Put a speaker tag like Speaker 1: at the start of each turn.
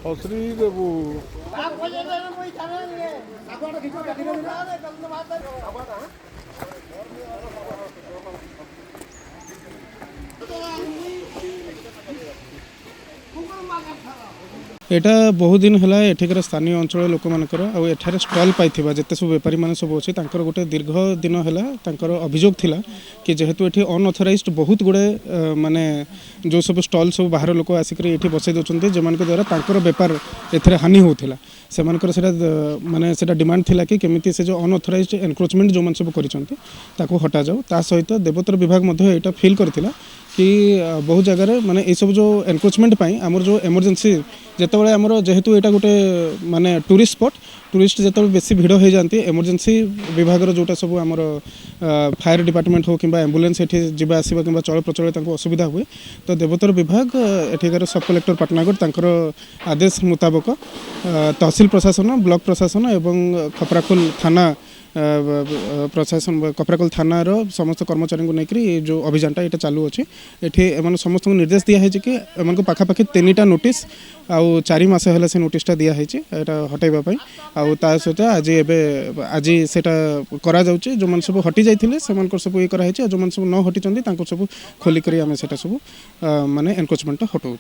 Speaker 1: हसरी देबू
Speaker 2: एटा बहुत दिन है एठिकार स्थानीय अंचल लोक मानकर आठार स्टल पाई जिते सब बेपारी मैंने सब अच्छे गोटे दीर्घ दिन है अभियोग थिला कि जेहेतु ये अनअथराइज बहुत गुड़े माने जो सब स्टल सब बाहर लोक आसिक बसई दौरान जो मान द्वारा तांकर बेपार ए हानि होता से माने से डिमांड थिला कि केमिति से जो अनअथराइज एनक्रोचमेंट जो सब कर हटा जाऊ ता सहित देवोत्तर विभाग यहाँ फिल करथिला कि बहुत जगार माने ये सब जो एनक्रोचमेंट आमर जो इमरजेंसी जितेबाला आमर जेहेतु यहाँ गोटे माने टूरिस्ट स्पॉट टूरिस्ट जो बेसी भिड़ हो जाती इमरजेंसी विभाग जोटा सब आमर फायर डिपार्टमेंट हो कि एम्बुलेंस ये जावा आसवा कि चल प्रचल असुविधा हुए तो देवोत्तर विभाग एठिकार सब कलेक्टर पाटनागढ़ तांकर आदेश मुताबक तहसील प्रशासन ब्लॉक प्रशासन एवं खपराखोल थाना प्रशासन कपराकल थानार समस्त कर्मचारी को लेकर जो अभियानटा ये चालू अच्छे ये समस्त निर्देश दिखाई कि एम पाखापाखि 3टा नोटिस आउ 4 मास है से नोटिसटा दिखाई हटाइवाई आ सहित आज सेटा करा जाउछि जो मन सब हटि जाइथिले से सब ये कराई जो मन सब न हटिचंदी तांको सब खोलिक आम से सब माने एनक्रोचमेंट हटाऊँ।